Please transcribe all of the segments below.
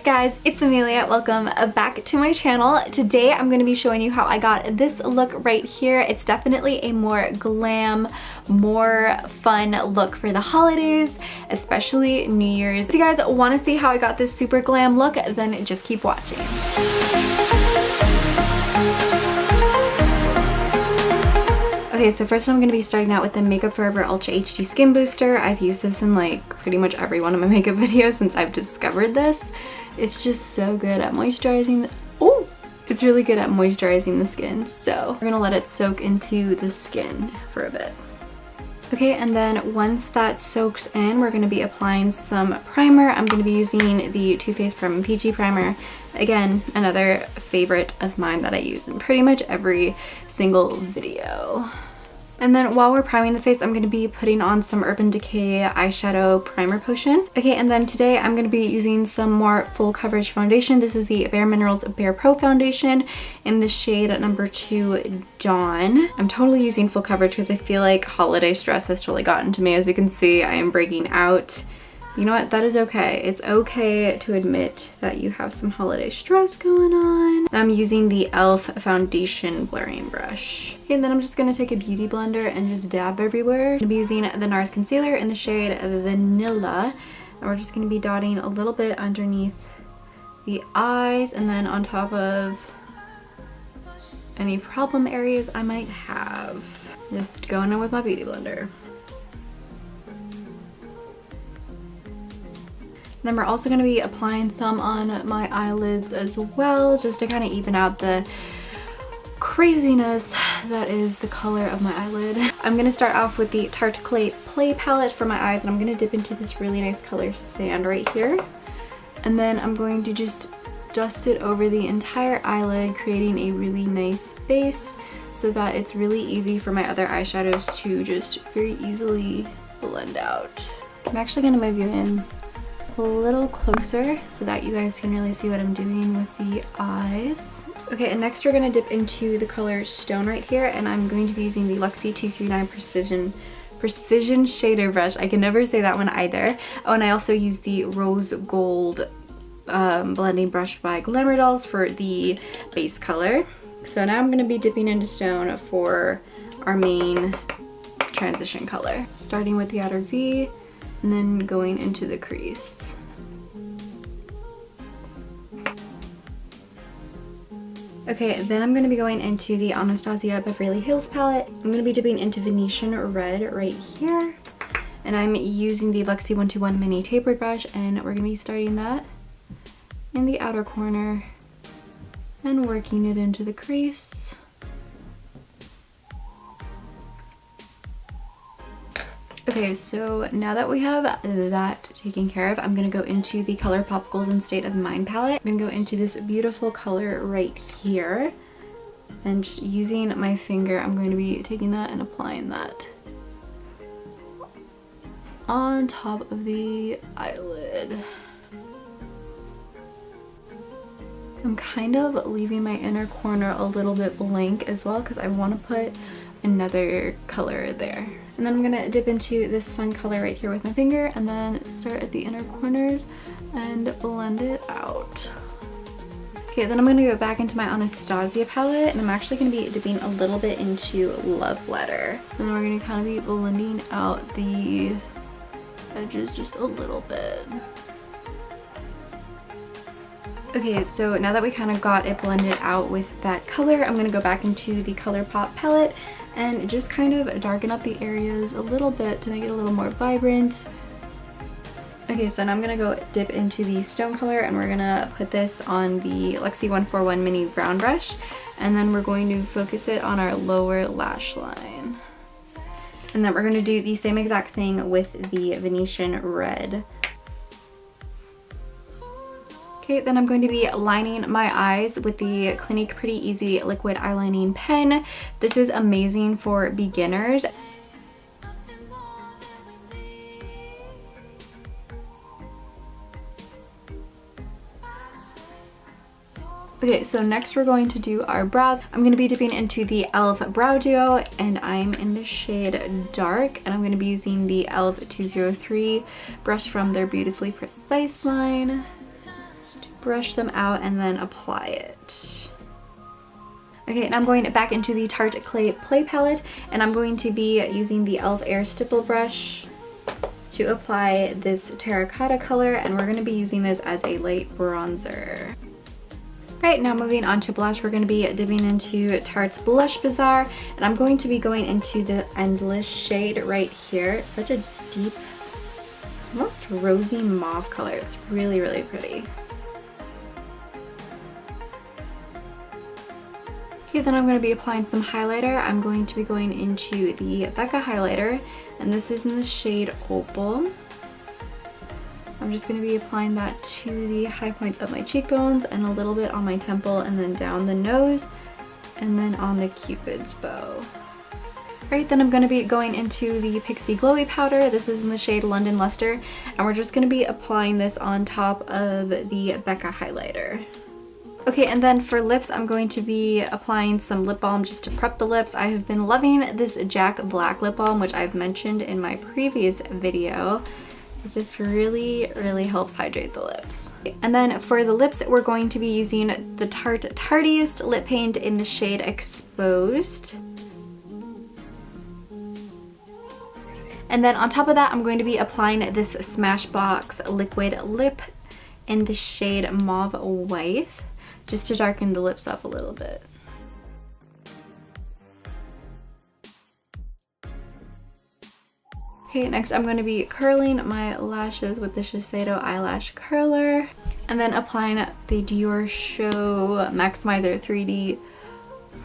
guys, it's Amelia. Welcome back to my channel. Today I'm going to be showing you how I got this look right here. It's definitely a more glam, more fun look for the holidays, especially New Year's. If you guys want to see how I got this super glam look, then just keep watching. Okay, so first I'm going to be starting out with the Makeup Forever Ultra HD Skin Booster. I've used this in like pretty much every one of my makeup videos since I've discovered this. It's just so good at moisturizing it's really good at moisturizing the skin. So we're going to let it soak into the skin for a bit. Okay, and then once that soaks in, we're going to be applying some primer. I'm going to be using the Too Faced Prime & Peachy primer. Again, another favorite of mine that I use in pretty much every single video. And then while we're priming the face, I'm going to be putting on some Urban Decay eyeshadow primer potion. Okay, and then today I'm going to be using some more full coverage foundation. This is the Bare Minerals BarePRO foundation in the shade number 2 Dawn. I'm totally using full coverage because I feel like holiday stress has totally gotten to me. As you can see, I am breaking out. You know what? That is okay. It's okay to admit that you have some holiday stress going on. I'm using the e.l.f. foundation blurring brush. Okay, and then I'm just going to take a beauty blender and just dab everywhere. I'm going to be using the NARS concealer in the shade Vanilla. And we're just going to be dotting a little bit underneath the eyes and then on top of any problem areas I might have. Just going in with my beauty blender. Then we're also going to be applying some on my eyelids as well, just to kind of even out the craziness that is the color of my eyelid. I'm going to start off with the Tarte Clay Play palette for my eyes, and I'm going to dip into this really nice color Sand right here. And then I'm going to just dust it over the entire eyelid, creating a really nice base so that it's really easy for my other eyeshadows to just very easily blend out. I'm actually going to move you in a little closer so that you guys can really see what I'm doing with the eyes. Okay, and next we're going to dip into the color Stone right here, and I'm going to be using the Luxie 239 Precision Shader Brush. I can never say that one either. Oh, and I also use the Rose Gold blending brush by BAREMINERALS for the base color. So now I'm going to be dipping into Stone for our main transition color, starting with the outer V and then going into the crease. Okay, then I'm going to be going into the Anastasia Beverly Hills palette. I'm going to be dipping into Venetian Red right here. And I'm using the Luxie 121 Mini Tapered Brush, and we're going to be starting that in the outer corner and working it into the crease. Okay, so now that we have that taken care of, I'm going to go into the ColourPop Golden State of Mind palette. I'm going to go into this beautiful color right here, and just using my finger, I'm going to be taking that and applying that on top of the eyelid. I'm kind of leaving my inner corner a little bit blank as well because I want to put another color there. And then I'm gonna dip into this fun color right here with my finger and then start at the inner corners and blend it out. Okay, then I'm gonna go back into my Anastasia palette, and I'm actually gonna be dipping a little bit into Love Letter. And then we're gonna kind of be blending out the edges just a little bit. Okay, so now that we kind of got it blended out with that color, I'm going to go back into the ColourPop palette and just kind of darken up the areas a little bit to make it a little more vibrant. Okay, so now I'm going to go dip into the Stone color, and we're going to put this on the Luxie 141 Mini Brown Brush, and then we're going to focus it on our lower lash line. And then we're going to do the same exact thing with the Venetian Red. Okay, then I'm going to be lining my eyes with the Clinique Pretty Easy Liquid Eyelining Pen. This is amazing for beginners. Okay, so next we're going to do our brows. I'm going to be dipping into the e.l.f. Brow Duo, and I'm in the shade Dark, and I'm going to be using the e.l.f. 203 brush from their Beautifully Precise line to brush them out and then apply it. Okay, and I'm going back into the Tarte Clay Play Palette, and I'm going to be using the e.l.f. Air Stipple brush to apply this terracotta color, and we're going to be using this as a light bronzer. Right, now moving on to blush, we're going to be dipping into Tarte's Blush Bazaar, and I'm going to be going into the Endless shade right here. It's such a deep, almost rosy mauve color. It's really, really pretty. Okay, then I'm going to be applying some highlighter. I'm going to be going into the BECCA highlighter, and this is in the shade Opal. I'm just going to be applying that to the high points of my cheekbones and a little bit on my temple and then down the nose and then on the cupid's bow. Right, then I'm going to be going into the PIXI Glowy Powder. This is in the shade London Lustre, and we're just going to be applying this on top of the BECCA highlighter. Okay, and then for lips, I'm going to be applying some lip balm just to prep the lips. I have been loving this Jack Black lip balm, which I've mentioned in my previous video. It just really, really helps hydrate the lips. And then for the lips, we're going to be using the Tarte Tartiest lip paint in the shade Exposed. And then on top of that, I'm going to be applying this Smashbox liquid lip in the shade Mauve White, just to darken the lips up a little bit. Okay, next I'm going to be curling my lashes with the Shiseido eyelash curler, and then applying the Dior Show Maximizer 3D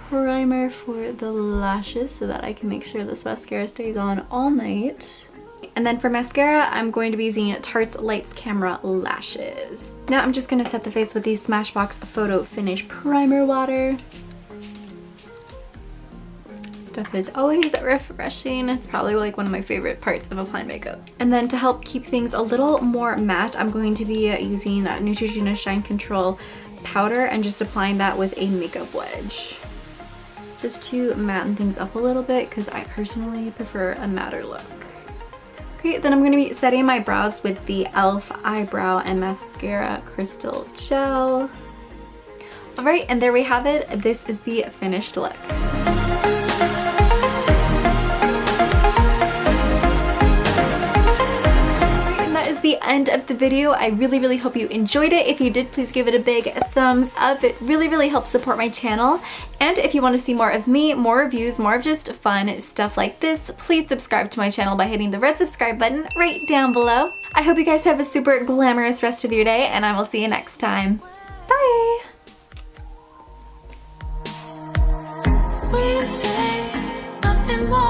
primer for the lashes so that I can make sure this mascara stays on all night. And then for mascara, I'm going to be using Tarte's Lights Camera Lashes. Now I'm just going to set the face with the Smashbox Photo Finish Primer Water. Stuff is always refreshing. It's probably like one of my favorite parts of applying makeup. And then to help keep things a little more matte, I'm going to be using Neutrogena Shine Control powder and just applying that with a makeup wedge, just to matten things up a little bit because I personally prefer a matter look. Okay, then I'm going to be setting my brows with the e.l.f. Eyebrow and Mascara Crystal Gel. Alright, and there we have it. This is the finished look. The end of the video. I really hope you enjoyed it. If you did, please give it a big thumbs up. It really helps support my channel. And if you want to see more of me, more reviews, more of just fun stuff like this, please subscribe to my channel by hitting the red subscribe button right down below. I hope you guys have a super glamorous rest of your day, and I will see you next time. Bye! We say nothing more.